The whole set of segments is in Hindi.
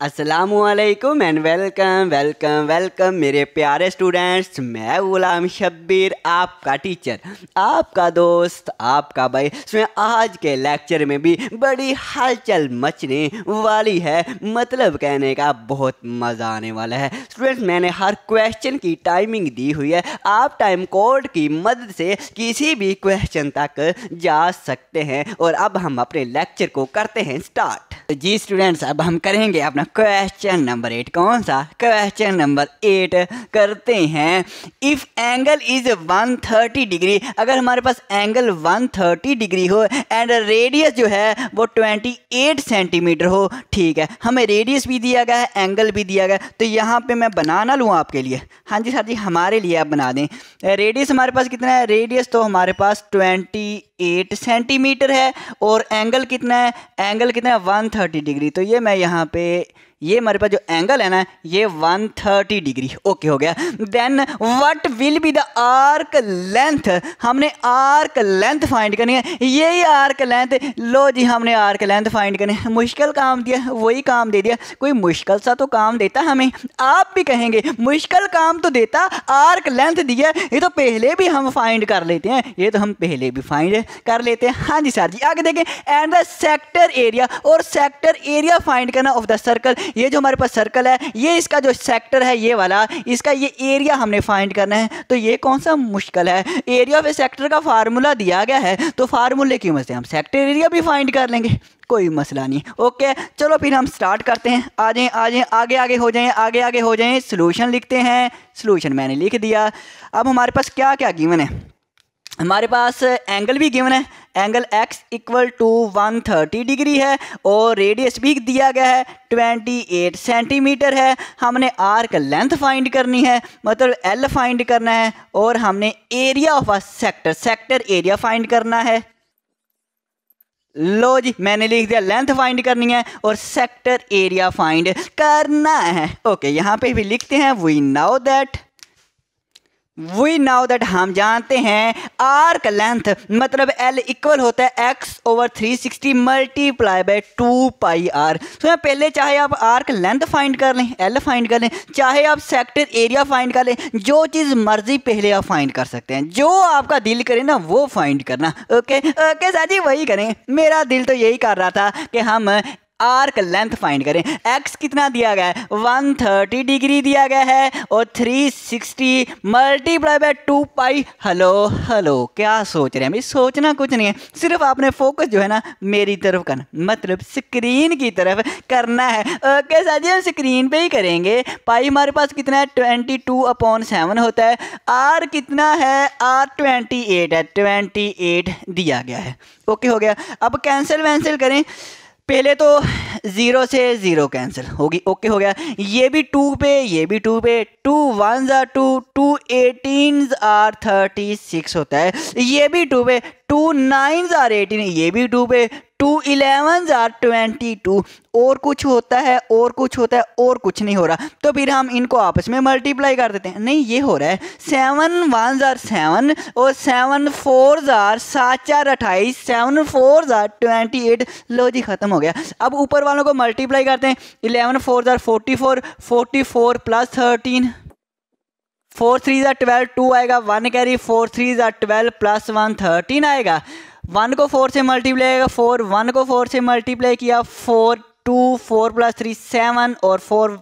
अस्सलामुअलैकुम एंड वेलकम वेलकम वेलकम मेरे प्यारे स्टूडेंट्स। मैं गुलाम शब्बीर, आपका टीचर, आपका दोस्त, आपका भाई। इसमें आज के लेक्चर में भी बड़ी हलचल मचने वाली है, मतलब कहने का बहुत मज़ा आने वाला है। स्टूडेंट्स, मैंने हर क्वेश्चन की टाइमिंग दी हुई है, आप टाइम कोड की मदद से किसी भी क्वेश्चन तक जा सकते हैं। और अब हम अपने लेक्चर को करते हैं स्टार्ट। जी स्टूडेंट्स, अब हम करेंगे अपना क्वेश्चन नंबर 8। कौन सा? क्वेश्चन नंबर 8 करते हैं। इफ़ एंगल इज 130 डिग्री, अगर हमारे पास एंगल 130 डिग्री हो एंड रेडियस जो है वो 28 सेंटीमीटर हो, ठीक है, हमें रेडियस भी दिया गया है, एंगल भी दिया गया है। तो यहाँ पे मैं बनाना लूँ आपके लिए। हाँ जी सर जी, हमारे लिए आप बना दें। रेडियस हमारे पास कितना है? रेडियस तो हमारे पास 28 सेंटीमीटर है और एंगल कितना है? एंगल कितना है? 130 डिग्री। तो ये मैं यहाँ पे, ये हमारे पास जो एंगल है ना, ये 130 डिग्री। ओके हो गया। Then what will be the arc length, हमने आर्क लेंथ फाइंड करनी है। यही आर्क लेंथ, लो जी, हमने आर्क लेंथ फाइंड करनी है। मुश्किल काम दिया, वही काम दे दिया। कोई मुश्किल सा तो काम देता हमें। आप भी कहेंगे मुश्किल काम तो देता, आर्क लेंथ दिया, ये तो पहले भी हम फाइंड कर लेते हैं, ये तो हम पहले भी फाइंड कर लेते हैं। हाँ जी सर जी, आगे देखें। एंड द सेक्टर एरिया, और सेक्टर एरिया फाइंड करना ऑफ द सर्कल। ये जो हमारे पास सर्कल है, ये इसका जो सेक्टर है ये वाला, इसका ये एरिया हमने फाइंड करना है। तो ये कौन सा मुश्किल है? एरिया ऑफ सेक्टर का फार्मूला दिया गया है, तो फार्मूले की मदद से हम सेक्टर एरिया भी फाइंड कर लेंगे, कोई मसला नहीं। ओके चलो फिर हम स्टार्ट करते हैं। आ जाएं आगे आगे हो जाएं, आगे आगे हो जाएं। सोल्यूशन लिखते हैं। सोल्यूशन मैंने लिख दिया। अब हमारे पास क्या क्या गिवन है? हमारे पास एंगल भी गिवन है, angle x equal to 130 degree है और रेडियस भी दिया गया है 28 सेंटीमीटर है। हमने आर्क लेंथ फाइंड करनी है, मतलब L फाइंड करना है, और हमने area of a sector, sector area find करना है। लो जी, मैंने लिख दिया लेंथ फाइंड करनी है और सेक्टर एरिया फाइंड करना है। ओके, यहाँ पे भी लिखते हैं वी नाउ दैट हम जानते हैं आर्क लेंथ मतलब L इक्वल होता है x/360 मल्टीप्लाई बाय 2πr। तो पहले चाहे आप आर्क लेंथ फाइंड कर लें, L फाइंड कर लें, चाहे आप सेक्टर एरिया फाइंड कर लें, जो चीज़ मर्जी पहले आप फाइंड कर सकते हैं। जो आपका दिल करे ना वो फाइंड करना। ओके ओके सर जी, वही करें। मेरा दिल तो यही कर रहा था कि हम आर्क लेंथ फाइंड करें। x कितना दिया गया है? 130 डिग्री दिया गया है और 360 मल्टीप्लाई बाय 2π। हेलो, क्या सोच रहे हैं? भाई सोचना कुछ नहीं है, सिर्फ आपने फोकस जो है ना मेरी तरफ करना, मतलब स्क्रीन की तरफ करना है। ओके सर जी, हम स्क्रीन पे ही करेंगे। पाई हमारे पास कितना है? 22/7 होता है। r कितना है? r 28 है, 28 दिया गया है। ओके हो गया। अब कैंसिल वैंसिल करें। पहले तो 0 से 0 कैंसिल होगी। ओके हो गया। ये भी 2 पे, ये भी 2 पे, 2 1s are 2, 2 18s are 36 होता है। ये भी 2 पे, 2 9s are 18, ये भी 2 पे, 2 11s are 22। और कुछ होता है, और कुछ होता है, और कुछ नहीं हो रहा। तो फिर हम इनको आपस में मल्टीप्लाई कर देते हैं। नहीं, ये हो रहा है। 7 1s are 7 और 7 4s are 7 4 28, 7 4s are 28। लो जी, खत्म हो गया। अब ऊपर वालों को मल्टीप्लाई करते हैं। 11 4s are 44, 44 plus 13, 4 3s are 12, 2 आएगा, 1 कैरी, 4 3s are 12 प्लस 1 13 आएगा। 1 को 4 से मल्टीप्लाई आएगा, 4 1 को 4 से मल्टीप्लाई किया, 4 2 4 प्लस 3 7 और 4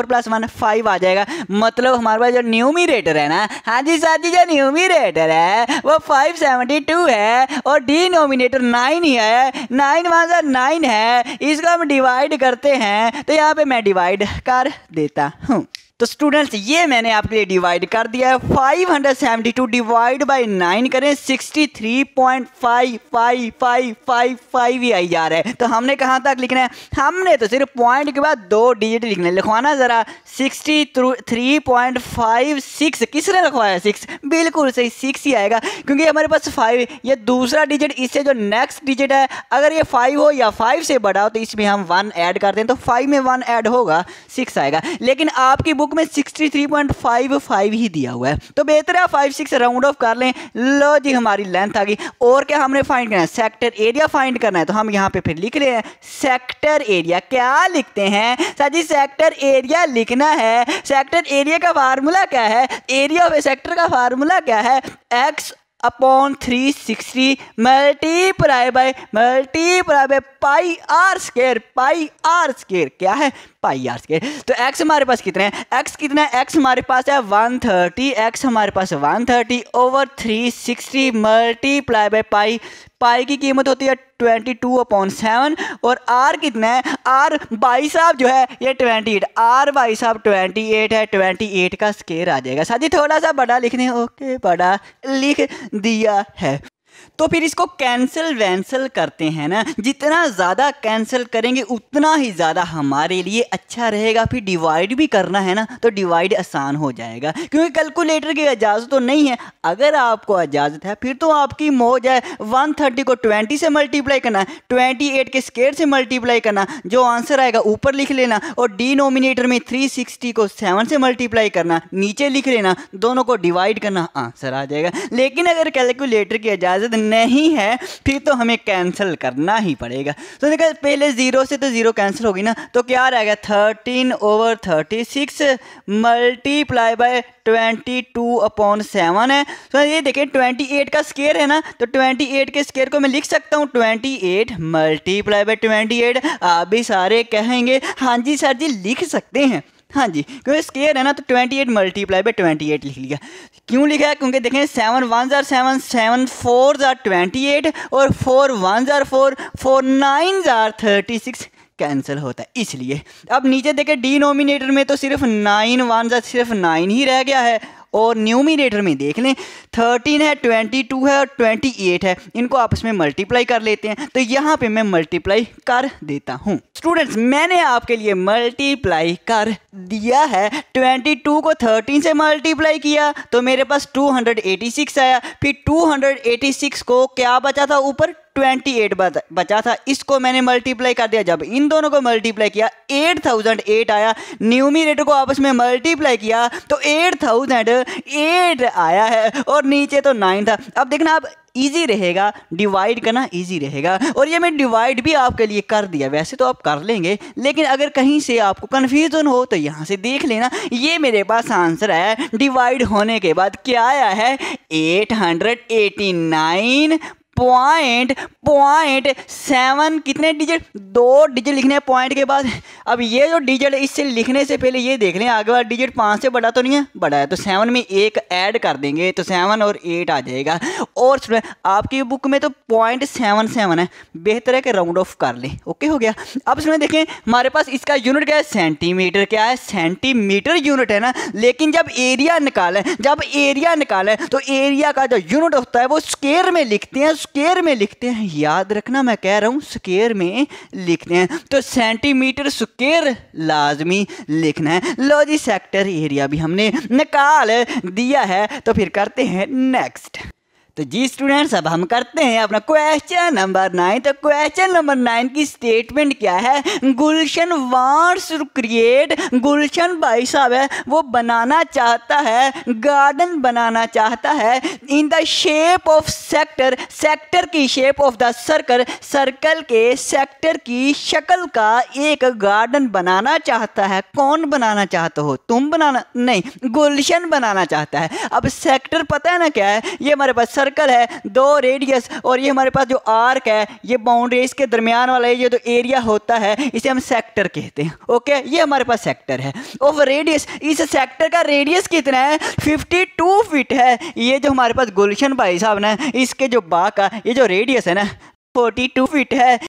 प्लस 1 5 आ जाएगा। मतलब हमारे पास जो न्यूमरेटर है ना, हाँ जी सर जी, जो न्यूमरेटर है वो 572 है और डिनोमिनेटर 9 ही है। 9 1 9 है। इसको हम डिवाइड करते हैं, तो यहाँ पे मैं डिवाइड कर देता हूँ। तो स्टूडेंट्स, ये मैंने आपके लिए डिवाइड कर दिया है। 572 डिवाइड बाय 9 करें, 63.5555 ही आई जा रहा है। तो हमने कहाँ तक लिखना है? हमने तो सिर्फ पॉइंट के बाद 2 डिजिट लिखने, लिखवाना ज़रा। 63.56 किसने लिखवाया? 6, बिल्कुल सही, 6 ही आएगा, क्योंकि हमारे पास 5, ये दूसरा डिजिट, इससे जो नेक्स्ट डिजिट है अगर ये 5 हो या 5 से बड़ा हो तो इसमें हम 1 ऐड कर दें, तो 5 में 1 ऐड होगा, 6 आएगा। लेकिन आपकी बुक बुक में 63.55 ही दिया हुआ है, तो बेहतर है 5-6 राउंड ऑफ कर लें। लो जी हमारी लेंथ आ गई। और क्या हमने फाइंड करना है? सेक्टर एरिया फाइंड करना है। तो हम यहाँ पे फिर लिख रहे हैं सेक्टर एरिया। क्या लिखते हैं सर जी? सेक्टर एरिया लिखना है। सेक्टर एरिया का फार्मूला क्या है? एरिया ऑफ ए सेक्टर का फार्मूला क्या है? x upon 360 multiply by pi r square. Pi r square क्या है? Pi r square. तो x हमारे पास कितने हैं? x कितना है? x हमारे पास है 130। x हमारे पास 130 ओवर 360 मल्टीप्लाई बाय पाई। पाई की कीमत होती है 22/7। और r कितना है? r भाई साहब जो है ये 28। r भाई साहब 28 है। 28 का स्क्वायर आ जाएगा। साथ ही थोड़ा सा बड़ा लिखने, ओके बड़ा लिख दिया है। तो फिर इसको कैंसिल वैंसल करते हैं ना। जितना ज़्यादा कैंसिल करेंगे उतना ही ज़्यादा हमारे लिए अच्छा रहेगा। फिर डिवाइड भी करना है ना, तो डिवाइड आसान हो जाएगा, क्योंकि कैलकुलेटर की इजाज़त तो नहीं है। अगर आपको इजाज़त है फिर तो आपकी मौज है। 130 को 20 से मल्टीप्लाई करना, 28 के स्क्वायर से मल्टीप्लाई करना, जो आंसर आएगा ऊपर लिख लेना। और डिनोमिनेटर में 360 को 7 से मल्टीप्लाई करना, नीचे लिख लेना। दोनों को डिवाइड करना, आंसर आ जाएगा। लेकिन अगर कैलकुलेटर की इजाज़त नहीं है फिर तो हमें कैंसिल करना ही पड़ेगा। तो देखा पहले 0 से तो 0 कैंसिल होगी ना, तो क्या रहेगा? 13/36 मल्टीप्लाई बाय 22/7 है। तो ये देखें 28 का स्क्वायर है ना, तो 28 के स्क्वायर को मैं लिख सकता हूँ 28 मल्टीप्लाई बाय 28। आप भी सारे कहेंगे हाँ जी सर जी लिख सकते हैं। हाँ जी, क्योंकि स्क्वायर है ना, तो 28 मल्टीप्लाई बाय 28 लिख लिया। क्यों लिखा है? क्योंकि देखें 7 1 जार 7, 7 4 जार 28 और 4 1 जार 4, 4 9 जार 36 कैंसिल होता है इसलिए। अब नीचे देखें डिनोमिनेटर में तो सिर्फ 9 1 जार सिर्फ 9 ही रह गया है। और न्यूमिनेटर में देख लें 13 है, 22 है और 28 है। इनको आपस में मल्टीप्लाई कर लेते हैं। तो यहाँ पे मैं मल्टीप्लाई कर देता हूँ। स्टूडेंट्स मैंने आपके लिए मल्टीप्लाई कर दिया है। 22 को 13 से मल्टीप्लाई किया तो मेरे पास 286 आया। फिर 286 को क्या बचा था? ऊपर 28 बचा था, इसको मैंने मल्टीप्लाई कर दिया। जब इन दोनों को मल्टीप्लाई किया 8008 आया। न्यूमिनेटर को आपस में मल्टीप्लाई किया तो 8008 आया है और नीचे तो 9 था। अब देखना आप इजी रहेगा, डिवाइड करना इजी रहेगा। और ये मैं डिवाइड भी आपके लिए कर दिया, वैसे तो आप कर लेंगे, लेकिन अगर कहीं से आपको कन्फ्यूजन हो तो यहाँ से देख लेना। ये मेरे पास आंसर है। डिवाइड होने के बाद क्या आया है? 889.7 कितने डिजिट? 2 डिजिट लिखने हैं पॉइंट के बाद। अब ये जो डिजिट है इससे लिखने से पहले ये देख लें आगे वाला डिजिट 5 से बड़ा तो नहीं है? बड़ा है, तो 7 में 1 ऐड कर देंगे तो 7 और 8 आ जाएगा। और आपकी बुक में तो 0.77 है, बेहतर है कि राउंड ऑफ कर लें। ओके हो गया। अब इसमें देखें हमारे पास इसका यूनिट क्या है? सेंटीमीटर। क्या है? सेंटीमीटर यूनिट है ना। लेकिन जब एरिया निकालें तो एरिया का जो यूनिट होता है वो स्क्वायर में लिखते हैं। स्क्वायर में लिखते हैं, याद रखना मैं कह रहा हूं स्क्वायर में लिखते हैं। तो सेंटीमीटर स्क्वायर लाजमी लिखना है। लो जी सेक्टर एरिया भी हमने निकाल दिया है। तो फिर करते हैं नेक्स्ट। तो जी स्टूडेंट्स अब हम करते हैं अपना क्वेश्चन नंबर 9। तो क्वेश्चन नंबर 9 की स्टेटमेंट क्या है? गुलशन वांट्स टू क्रिएट। गुलशन भाई साहब है वो बनाना चाहता है, गार्डन बनाना चाहता है in the shape of sector. Sector की shape of the circle. Circle के सेक्टर की शक्ल का एक गार्डन बनाना चाहता है। कौन बनाना चाहते हो? तुम बनाना नहीं, गुलशन बनाना चाहता है। अब सेक्टर पता है ना क्या है? ये हमारे पास सर्कल है, 2 रेडियस, और ये हमारे पास जो आर्क है ये बाउंड्रीज के दरमियान वाला ये जो एरिया होता है इसे हम सेक्टर कहते हैं। ओके, ये हमारे पास सेक्टर है। ऑफ रेडियस, इस सेक्टर का रेडियस कितना है? 52 फीट है। ये जो हमारे पास गुलशन भाई साहब ना इसके जो बाग का ये जो रेडियस है ना 42 फीट है।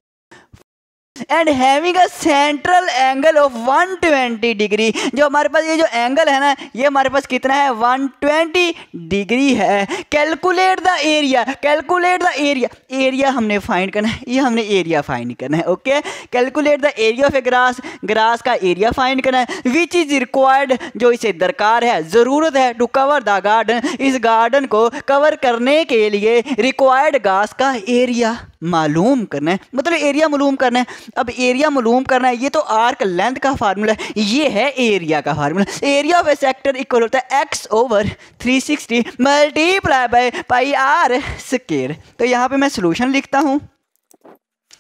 And having a central angle of 120 degree. जो हमारे पास ये जो एंगल है ना ये हमारे पास कितना है? 120 डिग्री है। Calculate the area. Calculate the area. Area हमने फाइंड करना है, ये हमने एरिया फाइंड करना है। Okay, calculate the area of A grass. Grass का एरिया फाइंड करना है। विच इज रिक्वायर्ड, जो इसे दरकार है, ज़रूरत है, टू कवर द गार्डन, इस गार्डन को कवर करने के लिए रिक्वायर्ड ग्रास का एरिया मालूम करना है, मतलब एरिया मालूम करना है। अब एरिया मालूम करना है, ये तो आर्क लेंथ का फार्मूला है, ये है एरिया का formula. Area of a sector equal होता है x over 360 multiply by pi r square. तो यहाँ पे मैं सोल्यूशन लिखता हूँ।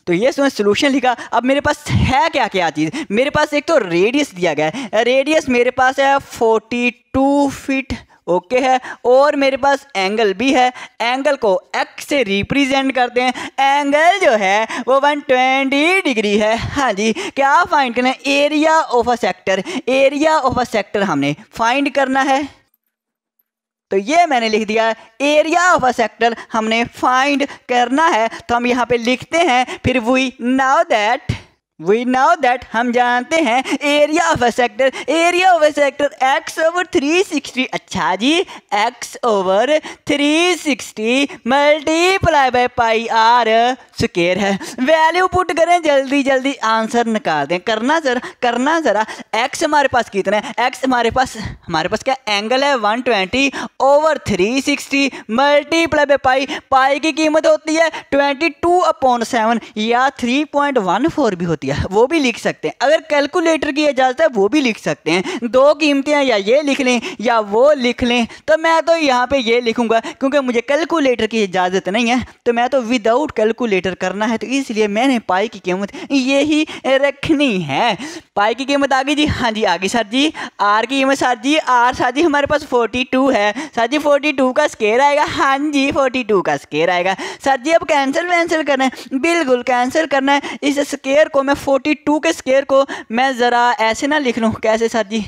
तो ये सोल्यूशन लिखा। अब मेरे पास है क्या क्या चीज़, मेरे पास एक तो रेडियस दिया गया है, रेडियस मेरे पास है 42 फीट, ओके है, और मेरे पास एंगल भी है, एंगल को x से रिप्रेजेंट करते हैं, एंगल जो है वो 120 डिग्री है। हाँ जी, क्या फाइंड करना है, area of a sector, area of a sector हमने फाइंड करना है। तो ये मैंने लिख दिया, एरिया ऑफ अ सेक्टर हमने फाइंड करना है। तो हम यहाँ पे लिखते हैं, फिर वी नाउ दैट हम जानते हैं area of a sector, area of a sector x over 360। अच्छा जी, x over 360 multiply by pi r square है। वैल्यू पुट करें, जल्दी जल्दी आंसर निकाल दें, करना जरा। x हमारे पास कितना है, x हमारे पास क्या एंगल है 120 ओवर 360 मल्टीप्लाई बाय पाई, पाई की कीमत होती है 22/7 या 3.14 भी होती है, वो भी लिख सकते हैं। अगर कैलकुलेटर की इजाज़त है वो भी लिख सकते हैं। दो कीमतें हैं, या ये लिख लें या वो लिख लें। तो मैं तो यहाँ पे ये लिखूंगा क्योंकि मुझे कैलकुलेटर की इजाज़त नहीं है, तो मैं तो विदाउट कैलकुलेटर करना है, तो इसलिए मैंने पाई की कीमत यही रखनी है। पाई की कीमत आ गई जी, हाँ जी आ गई सर जी। आर की कीमत सर जी, आर सर जी हमारे पास 42 है, सर जी 42 का स्क्वायर आएगा, हाँ जी 42 का स्क्वायर आएगा। सर जी अब कैंसिल करना है, बिल्कुल कैंसिल करना है। इस स्क्वायर को मैं 42 के स्क्वायर को मैं ज़रा ऐसे ना लिख लूँ, कैसे सर जी,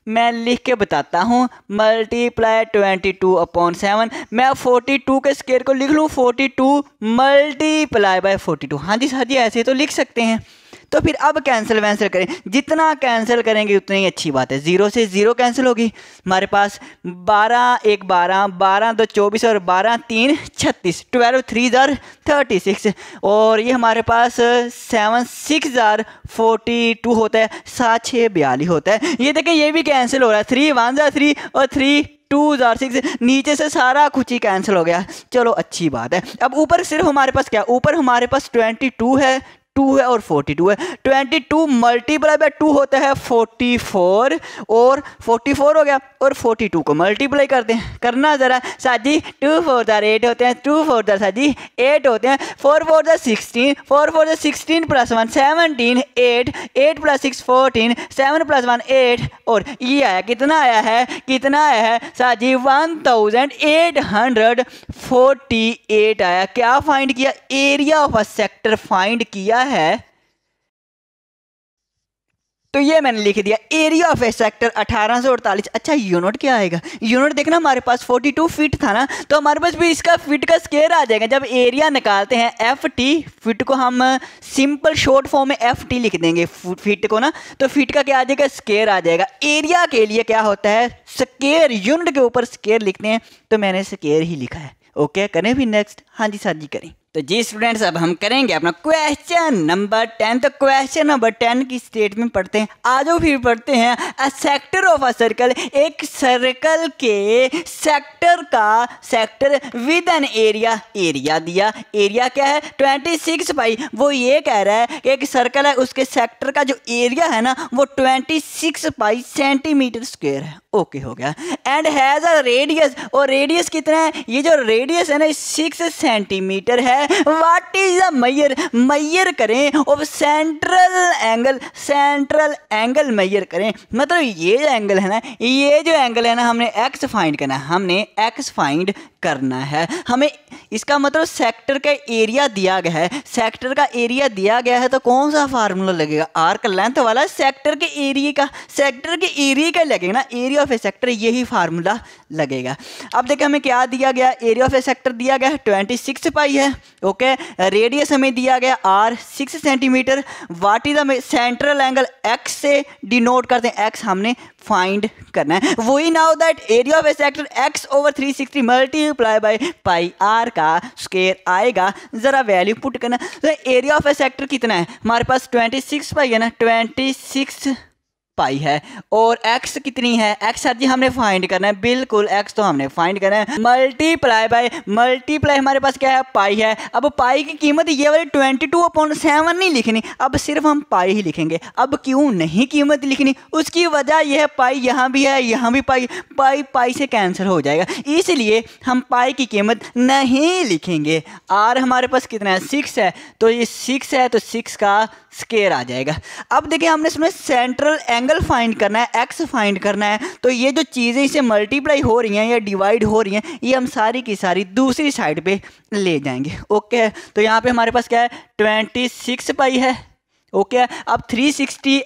मैं लिख के बताता हूँ, मल्टीप्लाई 22/7। मैं 42 के स्क्वायर को लिख लूँ 42 मल्टीप्लाई बाय 42। हाँ जी सर जी ऐसे तो लिख सकते हैं। तो फिर अब कैंसिल करें, जितना कैंसिल करेंगे उतनी ही अच्छी बात है। 0 से 0 कैंसिल होगी, हमारे पास 12 1 12, 12 2 24 और 12 3 36, 12 3 36, और ये हमारे पास 7 6 42 होता है, 7 6 42 होता है। ये देखें ये भी कैंसिल हो रहा है, 3 1 3 और 3 2 6, नीचे से सारा कुछ ही कैंसिल हो गया। चलो अच्छी बात है। अब ऊपर सिर्फ हमारे पास क्या, ऊपर हमारे पास 22 है, 2 है और 42 है। 22 मल्टीप्लाई बाय 2 होता है 44, और 44 हो गया, और 42 को मल्टीप्लाई करते हैं, करना जरा साजी। 2 4 8 होते हैं, 2 4 साजी 8 होते हैं, 4 4 16, 4 4 16 प्लस 1 17, 8 8 प्लस 6 14, 7 प्लस 1 8, और ये आया कितना आया है साजी 1848 आया। क्या फाइंड किया, area of a sector find किया है। तो ये मैंने लिख दिया, एरिया ऑफ ए सेक्टर 1848। अच्छा यूनिट क्या आएगा, यूनिट देखना हमारे पास 42 फीट था ना, तो हमारे पास भी इसका फीट का स्क्वायर आ जाएगा। जब एरिया निकालते हैं FT, फीट को हम सिंपल शॉर्ट फॉर्म में FT लिख देंगे फीट को ना, तो फीट का क्या आ जाएगा, स्क्वायर आ जाएगा। एरिया के लिए क्या होता है, स्क्वायर, यूनिट के ऊपर स्क्वायर लिखते हैं, तो मैंने स्क्वायर ही लिखा है। ओके करें फिर नेक्स्ट, हाँ जी सर जी करें। तो जी स्टूडेंट्स अब हम करेंगे अपना क्वेश्चन नंबर 10। तो क्वेश्चन नंबर 10 की स्टेटमेंट पढ़ते हैं, आ जाओ फिर पढ़ते हैं। A sector of a circle, एक सर्कल के सेक्टर का, sector with an area, area दिया, एरिया क्या है 26 पाई। वो ये कह रहा है कि एक सर्कल है, उसके सेक्टर का जो एरिया है ना वो 26 पाई सेंटीमीटर स्क्वायर है। ओके हो गया। एंड हैज़ अ रेडियस, और रेडियस कितना है, ये जो रेडियस है ना 6 सेंटीमीटर है। व्हाट इज द मैयर करें ऑफ सेंट्रल एंगल मैयर करें। मतलब ये जो एंगल है ना, हमने एक्स फाइंड करना है, हमें इसका मतलब सेक्टर का एरिया दिया गया है, सेक्टर का एरिया दिया गया है, तो कौन सा फार्मूला लगेगा, आर्क लेंथ वाला, सेक्टर के एरिया का लगेगा ना, एरिया ऑफ ए सेक्टर, यही फार्मूला लगेगा। अब देखिए हमें क्या दिया गया, एरिया ऑफ ए सेक्टर दिया गया 26 पाई है। ओके, रेडियस हमें दिया गया r 6 centimetre. What is the central angle, x से डिनोट करते हैं, x हमने फाइंड करना है। वही now that area of a sector x over 360 multiply by pi r का स्क्वायर आएगा। जरा वैल्यू पुट करना। तो एरिया ऑफ ए सेक्टर कितना है हमारे पास 26 पाई है ना, 26 पाई है। और x कितनी है, x सर जी हमने फाइंड करना है, बिल्कुल x तो हमने फाइंड करना है। मल्टीप्लाई हमारे पास क्या है, पाई है। अब पाई की कीमत ये वाली 22/7 नहीं लिखनी, अब सिर्फ हम पाई ही लिखेंगे। अब क्यों नहीं कीमत लिखनी, उसकी वजह यह है पाई यहाँ भी है, यहाँ भी पाई से कैंसिल हो जाएगा, इसलिए हम पाई की कीमत नहीं लिखेंगे। आर हमारे पास कितना है, 6 है, तो ये 6 है तो 6 का स्केयर आ जाएगा। अब देखिए हमने इसमें सेंट्रल एंगल फाइंड करना है, एक्स फाइंड करना है, तो ये जो चीज़ें इसे मल्टीप्लाई हो रही हैं या डिवाइड हो रही हैं, ये हम सारी की सारी दूसरी साइड पे ले जाएंगे। ओके, तो यहाँ पे हमारे पास क्या है, 26 पाई है। ओके, अब 360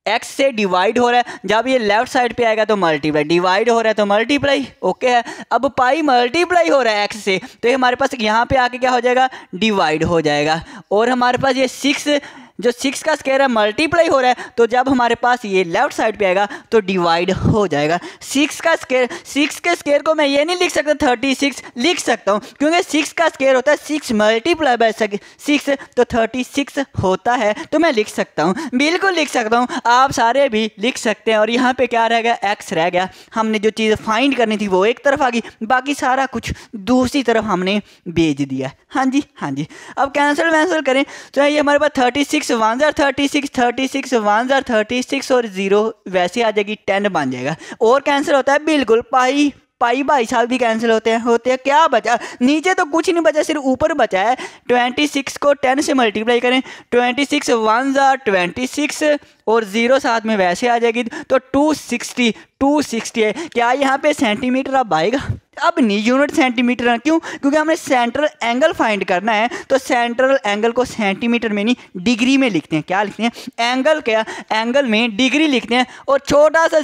x से डिवाइड हो रहा है, जब ये लेफ्ट साइड पे आएगा तो मल्टीप्लाई, डिवाइड हो रहा है तो मल्टीप्लाई। ओके है, अब पाई मल्टीप्लाई हो रहा है x से, तो ये हमारे पास यहाँ पे आके क्या हो जाएगा, डिवाइड हो जाएगा। और हमारे पास ये 6 जो 6 का स्क्वायर है मल्टीप्लाई हो रहा है, तो जब हमारे पास ये लेफ्ट साइड पे आएगा तो डिवाइड हो जाएगा। 6 का स्क्वायर, 6 के स्क्वायर को मैं ये नहीं लिख सकता 36 लिख सकता हूँ, क्योंकि 6 का स्क्वायर होता है 6 मल्टीप्लाई बाय 6, तो 36 होता है, तो मैं लिख सकता हूँ, बिल्कुल लिख सकता हूँ, आप सारे भी लिख सकते हैं। और यहाँ पे क्या रह गया, x रह गया। हमने जो चीज़ फाइंड करनी थी वो एक तरफ आ गई, बाकी सारा कुछ दूसरी तरफ हमने भेज दिया। हाँ जी हाँ जी, अब कैंसिल करें तो ये हमारे पास 36 1 जार 36, 36 1 जार 36 और 0 वैसे आ जाएगी, 10 बन जाएगा। और कैंसिल होता है बिल्कुल, पाई भाई साहब भी कैंसिल होते हैं। क्या बचा, नीचे तो कुछ नहीं बचा, सिर्फ ऊपर बचा है। 26 को 10 से मल्टीप्लाई करें, 26 1 जार 26 और 0 साथ में वैसे आ जाएगी, तो 260 है। क्या यहाँ पे सेंटीमीटर अब आएगा, अब नहीं यूनिट सेंटीमीटर है, क्यों, क्योंकि हमने सेंट्रल एंगल फाइंड करना है, तो सेंट्रल एंगल को सेंटीमीटर में नहीं डिग्री में लिखते हैं। क्या लिखते हैं, एंगल में डिग्री लिखते हैं, और छोटा सा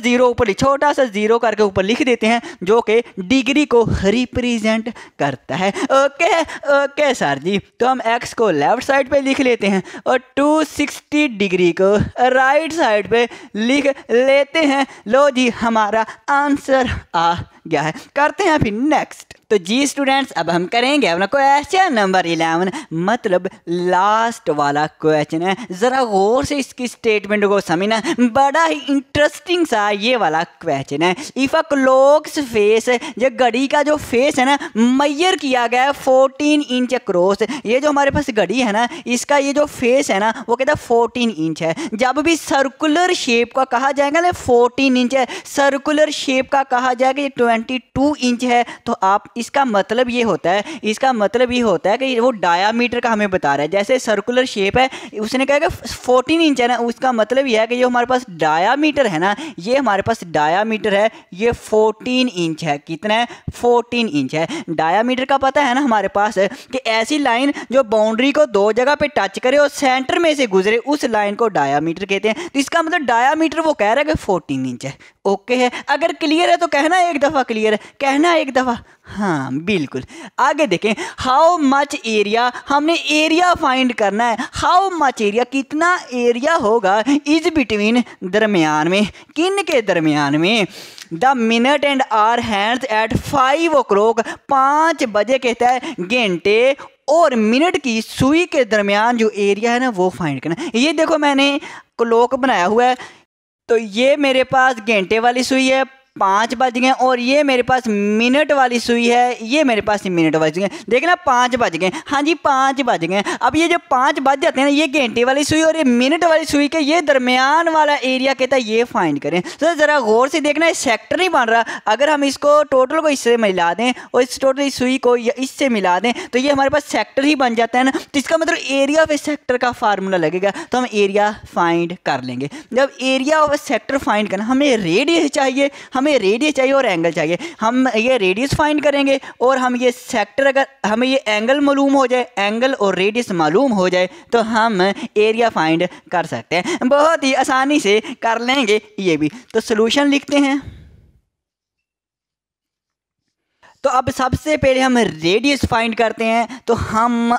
जीरो करके ऊपर लिख देते हैं, जो कि डिग्री को रिप्रेजेंट करता है। ओके सर जी, तो हम एक्स को लेफ्ट साइड पे लिख लेते हैं और 260 डिग्री को राइट साइड पे लिख लेते हैं। लो जी, हमारा आंसर आ गया है। करते हैं फिर नेक्स्ट। तो जी स्टूडेंट्स, अब हम करेंगे अपना क्वेश्चन नंबर 11, मतलब लास्ट वाला क्वेश्चन है। ज़रा गौर से इसकी स्टेटमेंट को समझना, बड़ा ही इंटरेस्टिंग सा ये वाला क्वेश्चन है। इफ़ अ क्लॉक्स फेस, ये घड़ी का जो फेस है ना, मेजर किया गया है 14 इंच अक्रॉस। ये जो हमारे पास घड़ी है ना, इसका ये जो फेस है ना, वो कहता है 14 इंच है। जब भी सर्कुलर शेप का कहा जाएगा ना, 14 इंच है, सर्कुलर शेप का कहा जाएगा ये 22 इंच है, तो आप इसका मतलब ये होता है कि वो डायामीटर का हमें बता रहा है। जैसे सर्कुलर शेप है, उसने कहा कि 14 इंच है ना, उसका मतलब ये है कि जो हमारे पास डायामीटर है ना, ये हमारे पास डायामीटर है, ये 14 इंच है। कितना है, 14 इंच है। डायामीटर का पता है ना हमारे पास है कि ऐसी लाइन जो बाउंड्री को दो जगह पे टच करे और सेंटर में से गुजरे, उस लाइन को डायामीटर कहते हैं। तो इसका मतलब डायामीटर वो कह रहा है कि 14 इंच है। ओके है, अगर क्लियर है तो कहना एक दफ़ा, क्लियर है कहना एक दफ़ा। हाँ बिल्कुल, आगे देखें। हाउ मच एरिया, हमने एरिया फाइंड करना है। हाउ मच एरिया, कितना एरिया होगा, इज बिटवीन, दरमियान में, किन के दरमियान में, the minute and hour hands at 5 o'clock, 5 बजे कहता है घंटे और मिनट की सुई के दरमियान जो एरिया है ना, वो फाइंड करना है। ये देखो मैंने क्लॉक बनाया हुआ है, तो ये मेरे पास घंटे वाली सुई है, 5 बज गए, और ये मेरे पास मिनट वाली सुई है, ये मेरे पास मिनट वाली सुई है। देखना 5 बज गए, हाँ जी 5 बज गए। अब ये जो 5 बज जाते हैं ना, ये घंटे वाली सुई और ये मिनट वाली सुई के ये दरमियान वाला एरिया कहता है ये फाइंड करें। तो ज़रा गौर से देखना, सेक्टर नहीं बन रहा। अगर हम इसको टोटल को इससे मिला दें और इस टोटल इस सुई को इससे मिला दें, तो ये हमारे पास सेक्टर ही बन जाता है ना। तो इसका मतलब एरिया ऑफ ए सेक्टर का फार्मूला लगेगा, तो हम एरिया फाइंड कर लेंगे। जब area of a sector find करना, हमें रेडियस चाहिए और एंगल चाहिए। हम ये रेडियस फाइंड करेंगे और हम ये सेक्टर, अगर हमें ये एंगल मालूम हो जाए, एंगल और रेडियस मालूम हो जाए, तो हम एरिया फाइंड कर सकते हैं। बहुत ही आसानी से कर लेंगे ये भी। तो सॉल्यूशन लिखते हैं। तो अब सबसे पहले हम रेडियस फाइंड करते हैं। तो हम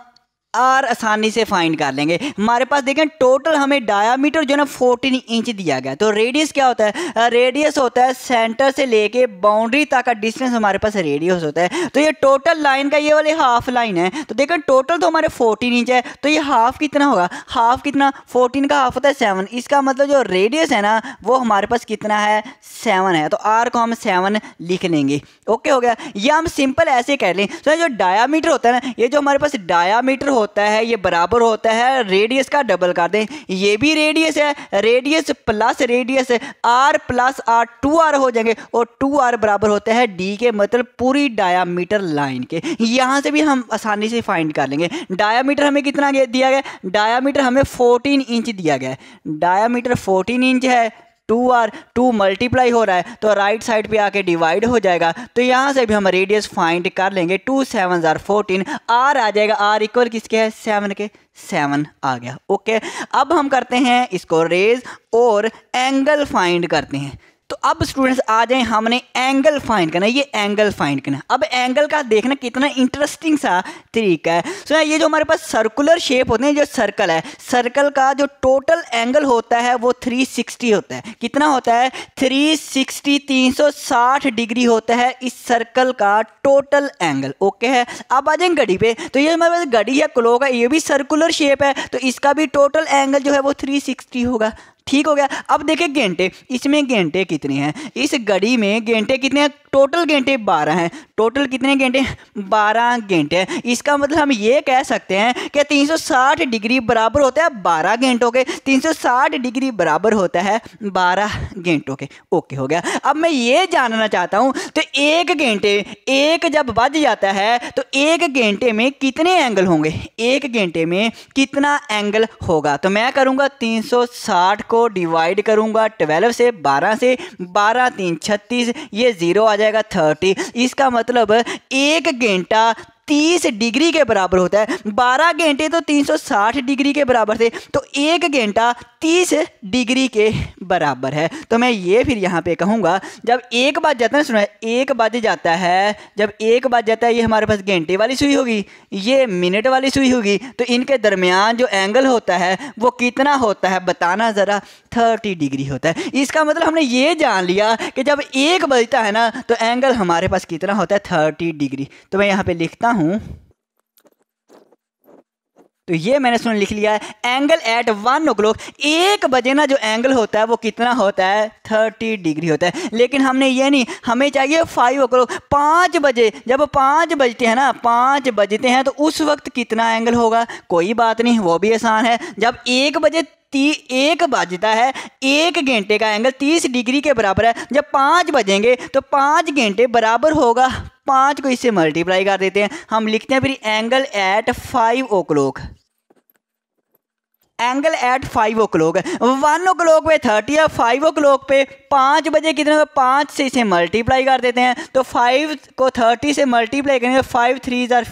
आर आसानी से फाइंड कर लेंगे। हमारे पास देखें टोटल हमें डायामीटर जो है ना 14 इंच दिया गया। तो रेडियस क्या होता है? रेडियस होता है सेंटर से लेके बाउंड्री तक का डिस्टेंस हमारे पास रेडियस होता है। तो ये टोटल लाइन का ये वाली हाफ लाइन है। तो देखें टोटल तो हमारे 14 इंच है, तो ये हाफ कितना होगा? हाफ कितना? 14 का हाफ होता है 7। इसका मतलब जो रेडियस है ना वो हमारे पास कितना है? 7 है। तो आर को हम 7 लिख लेंगे। ओके हो गया। ये हम सिंपल ऐसे कर लें। तो जो डायामीटर होता है ना, ये जो हमारे पास डायामीटर होता है ये बराबर होता है रेडियस का डबल कर दें। ये भी रेडियस है, radius plus radius r plus r 2r हो जाएंगे और 2r बराबर होता है डी के, मतलब पूरी डायामीटर लाइन के। यहाँ से भी हम आसानी से फाइंड कर लेंगे। डायामीटर हमें कितना दिया गया? डायामीटर हमें 14 इंच दिया गया है। डायामीटर 14 इंच है, 2r 2 मल्टीप्लाई हो रहा है तो राइट साइड पे आके डिवाइड हो जाएगा। तो यहाँ से भी हम रेडियस फाइंड कर लेंगे। 2 7 are 14, r आ जाएगा। r इक्वल किसके है? 7 के। 7 आ गया। ओके, अब हम करते हैं इसको रेज और एंगल फाइंड करते हैं। तो अब स्टूडेंट्स आ जाएं, हमने एंगल फाइंड करना है। ये एंगल फाइंड करना है। अब एंगल का देखना कितना इंटरेस्टिंग सा तरीका है। सो ये जो हमारे पास सर्कुलर शेप होते हैं, जो सर्कल है, सर्कल का जो टोटल एंगल होता है वो 360 होता है। कितना होता है? 360 360 डिग्री होता है इस सर्कल का टोटल एंगल। ओके है। अब आ जाएंगे घड़ी पे। तो ये हमारे पास घड़ी है, क्लॉक है, ये भी सर्कुलर शेप है, तो इसका भी टोटल एंगल जो है वो 360 होगा। ठीक हो गया। अब देखें घंटे, इसमें घंटे कितने हैं? इस घड़ी में घंटे कितने हैं? टोटल घंटे 12 हैं। टोटल कितने घंटे? 12 घंटे हैं। इसका मतलब हम ये कह सकते हैं कि 360 डिग्री बराबर होता है 12 घंटों के। 360 डिग्री बराबर होता है 12 घंटों के। ओके हो गया। अब मैं ये जानना चाहता हूँ तो एक घंटे, एक जब बज जाता है तो एक घंटे में कितने एंगल होंगे? एक घंटे में कितना एंगल होगा? तो मैं करूँगा 360 को डिवाइड करूँगा 12 से, 12 से, 12 3 36, ये 0 आ जाएगा 30। इसका मतलब एक घंटा 30 डिग्री के बराबर होता है। 12 घंटे तो 360 डिग्री के बराबर थे, तो एक घंटा 30 डिग्री के बराबर है। तो मैं ये फिर यहाँ पे कहूँगा जब एक बज जाता है, सुना, एक बज जाता है, जब एक बज जाता है ये हमारे पास घंटे वाली सुई होगी, ये मिनट वाली सुई होगी, तो इनके दरमियान जो एंगल होता है वो कितना होता है बताना ज़रा? 30 डिग्री होता है। इसका मतलब हमने ये जान लिया कि जब एक बजता है ना तो एंगल हमारे पास कितना होता है? 30 डिग्री। तो मैं यहाँ पे लिखता हूँ, तो ये मैंने सुन लिख लिया है एंगल एट 1 o'clock। 1 बजे ना जो एंगल होता है वो कितना होता है? 30 डिग्री होता है। लेकिन हमने ये नहीं, हमें चाहिए 5 o'clock, 5 बजे। जब 5 बजते हैं ना, 5 बजते हैं तो उस वक्त कितना एंगल होगा? कोई बात नहीं, वो भी आसान है। जब 1 बजे 1 बजता है, 1 घंटे का एंगल 30 डिग्री के बराबर है। जब 5 बजेंगे तो 5 घंटे बराबर होगा, 5 को इससे मल्टीप्लाई कर देते हैं। हम लिखते हैं फिर angle eight 5 o'clock। Angle eight 5 o'clock। 1 o'clock पे 30 है, 5 o'clock पे 5 बजे कितने? 5 से इसे मल्टीप्लाई कर देते हैं। तो 5 को 30 से मल्टीप्लाई करेंगे, 5 3 are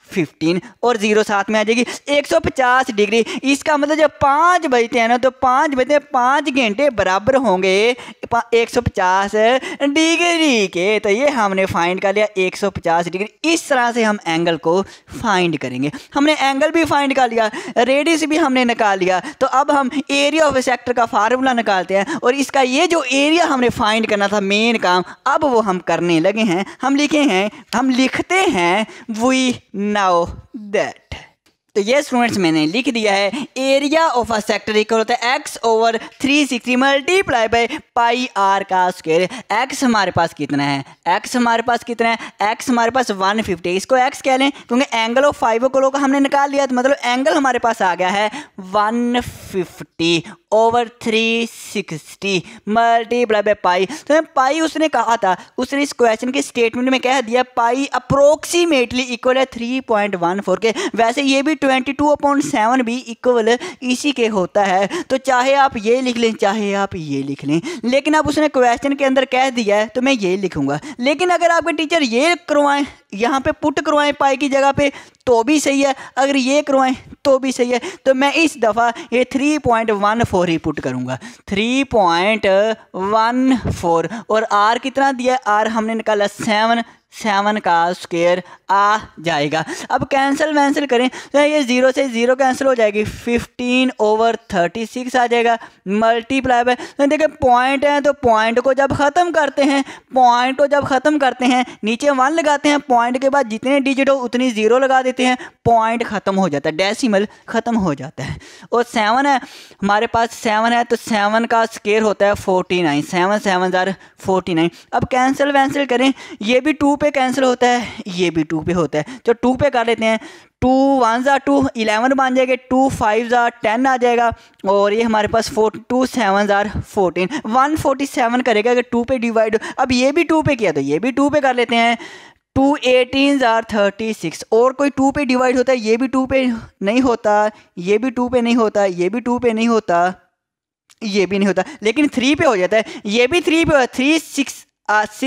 15 और 0 साथ में आ जाएगी 150 डिग्री। इसका मतलब जब 5 बजते हैं ना तो 5 बजते 5 घंटे बराबर होंगे 150 डिग्री के। तो ये हमने फाइंड कर लिया 150 डिग्री। इस तरह से हम एंगल को फाइंड करेंगे। हमने एंगल भी फाइंड कर लिया, रेडियस भी हमने निकाल लिया। तो अब हम एरिया ऑफ सेक्टर का फार्मूला निकालते हैं और इसका ये जो एरिया हमने फाइंड करना था मेन काम, अब वो हम करने लगे हैं। हम लिखते हैं वी नाउ दैट। तो ये स्टूडेंट्स मैंने लिख दिया है area of a sector equal होता है x over 360 multiply by pi r का स्क्वायर। x हमारे पास कितना है? x हमारे पास कितना है? x हमारे पास 150। इसको x कह लें क्योंकि एंगल ऑफ 5 o'clock का हमने निकाल लिया, तो मतलब एंगल हमारे पास आ गया है 150 ओवर 360 मल्टीप्लाई बाय पाई। तो पाई उसने कहा था, उसने इस क्वेश्चन के स्टेटमेंट में कह दिया पाई अप्रोक्सीमेटली इक्वल है 3.14 के। वैसे ये भी 22/7 भी इक्वल इसी के होता है। तो चाहे आप ये लिख लें चाहे आप ये लिख लें, लेकिन अब उसने क्वेश्चन के अंदर कह दिया है तो मैं ये लिखूंगा। लेकिन अगर आपके टीचर ये करवाएं, यहाँ पे पुट करवाएं पाई की जगह पे तो भी सही है, अगर ये करवाएं तो भी सही है। तो मैं इस दफ़ा ये 3.14 ही पुट करूँगा, 3.14। और आर कितना दिया है? आर हमने निकाला 7, 7 का स्क्वायर आ जाएगा। अब कैंसिल वैंसिल करें तो ये 0 से 0 कैंसिल हो जाएगी, 15/36 आ जाएगा। मल्टीप्लाई बाय, तो देखिए पॉइंट है तो पॉइंट को जब ख़त्म करते हैं नीचे 1 लगाते हैं, पॉइंट के बाद जितने डिजिट हो उतनी 0 लगा देते हैं, पॉइंट ख़त्म हो जाता है, डेसिमल ख़त्म हो जाता है। और 7 है हमारे पास, 7 है तो 7 का स्क्वायर होता है 49, 7 7 ज़ार 49। अब कैंसिल वैंसिल करें, ये भी 2 पे कैंसिल होता है, ये भी 2 पे होता है, तो 2 पे कर लेते हैं। 2 1 ज़ा 2 11 बन जाएगा, 2 5 ज़ा 10 आ जाएगा, और ये हमारे पास 2 7 ज़ार 14, 147 करेगा अगर 2 पे डिवाइड। अब ये भी 2 पे किया तो ये भी 2 पे कर लेते हैं, 2 18 ज़ार 36। और कोई 2 पे डिवाइड होता है, ये भी 2 पे नहीं होता, ये भी 2 पे नहीं होता, ये भी 2 पे नहीं होता, ये भी नहीं होता, लेकिन 3 पे हो जाता है, ये भी 3 पे होता है,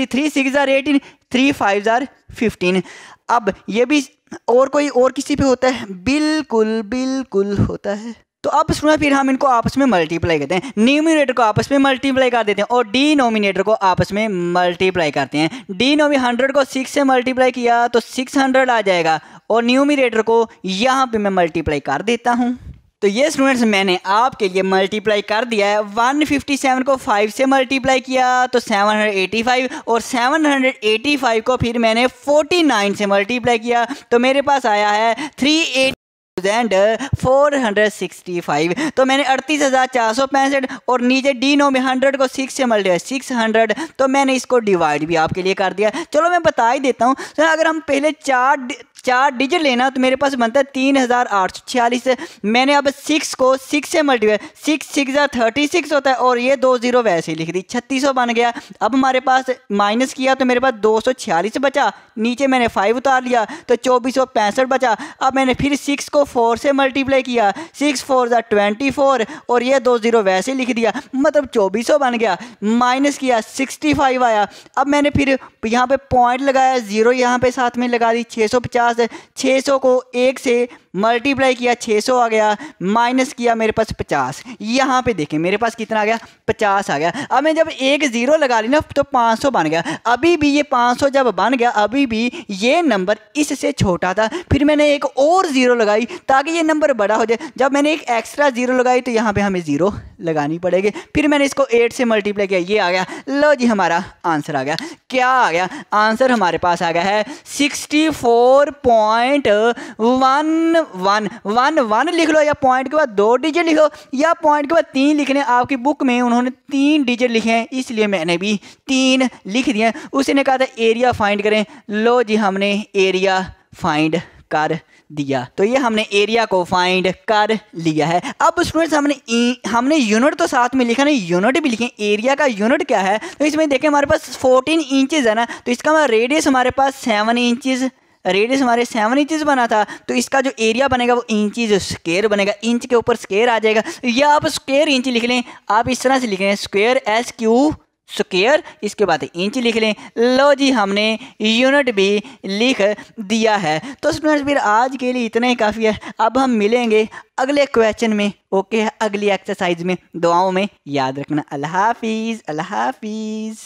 3 6 ज़ार 18, 3 5 ज़ार 15। अब ये भी और कोई और किसी पे होता है, बिल्कुल होता है। तो अब सुना, फिर हम इनको आपस में मल्टीप्लाई करते हैं, न्यूमिनेटर को आपस में मल्टीप्लाई कर देते हैं और डिनोमिनेटर को आपस में मल्टीप्लाई करते हैं। 100 को 6 से मल्टीप्लाई किया तो 600 आ जाएगा, और न्यूमिनेटर को यहाँ पे मैं मल्टीप्लाई कर देता हूँ। तो ये स्टूडेंट्स मैंने आपके लिए मल्टीप्लाई कर दिया है। 157 को 5 से मल्टीप्लाई किया तो 785, और 785 को फिर मैंने 49 से मल्टीप्लाई किया तो मेरे पास आया है 38,465। तो मैंने 38,465, और नीचे डिनोमिनेटर को 6 से मल्टीप्लाई 600, तो मैंने इसको डिवाइड भी आपके लिए कर दिया। चलो मैं बता ही देता हूँ, तो अगर हम पहले 4 डिजिट लेना तो मेरे पास बनता है 3,846। मैंने अब 6 को 6 से मल्टीप्लाई, 6 6 ज़ार 36 होता है, और ये 2 0 वैसे ही लिख दी, 3600 बन गया। अब हमारे पास माइनस किया तो मेरे पास 246 बचा, नीचे मैंने 5 उतार लिया तो 2465 बचा। अब मैंने फिर 6 को 4 से मल्टीप्लाई किया, 6 4 ज़ार 24, और ये 2 0 वैसे लिख दिया, मतलब 2400 बन गया। माइनस किया 65 आया। अब मैंने फिर यहाँ पे पॉइंट लगाया, 0 यहाँ पे साथ में लगा दी, 650। 600 को 1 से मल्टीप्लाई किया, 600 आ गया, माइनस किया मेरे पास 50। यहाँ पे देखें मेरे पास कितना आ गया, 50 आ गया। अब मैं जब एक 0 लगा ली ना तो 500 बन गया। अभी भी ये 500 जब बन गया, अभी भी ये नंबर इससे छोटा था, फिर मैंने एक और 0 लगाई ताकि ये नंबर बड़ा हो जाए। जब मैंने एक एक्स्ट्रा 0 लगाई तो यहाँ पे हमें 0 लगानी पड़ेगी, फिर मैंने इसको 8 से मल्टीप्लाई किया, ये आ गया। लो जी हमारा आंसर आ गया। क्या आ गया आंसर? हमारे पास आ गया है 64.11 लिख लो, या पॉइंट के बाद 2 डिजिट लिखो, या पॉइंट के बाद 3 लिखने। आपकी बुक में उन्होंने 3 डिजिट लिखे हैं, इसलिए मैंने भी 3 लिख दिए। उसने कहा था एरिया फाइंड करें, लो जी हमने एरिया फाइंड कर दिया। तो ये हमने एरिया को फाइंड कर लिया है। अब स्टूडेंट्स हमने यूनिट तो साथ में लिखा नहीं, यूनिट भी लिखे। एरिया का यूनिट क्या है, तो इसमें देखें हमारे पास 14 इंचेस है ना, तो इसका रेडियस हमारे पास 7 इंचेस, रेडियस हमारे 7 इंचेस बना था, तो इसका जो एरिया बनेगा वो इंचेस स्क्वायर बनेगा, इंच के ऊपर स्क्वायर आ जाएगा, या आप स्क्वायर इंच लिख लें। आप इस तरह से लिख लें, स्क्वायर SQ स्क्वायर, इसके बाद इंच लिख लें। लो जी हमने यूनिट भी लिख दिया है। तो स्टूडेंट्स फिर आज के लिए इतना ही काफ़ी है। अब हम मिलेंगे अगले क्वेश्चन में, ओके, अगली एक्सरसाइज में। दुआओं में याद रखना। अल्लाह हाफिज़, अल्लाह हाफिज़।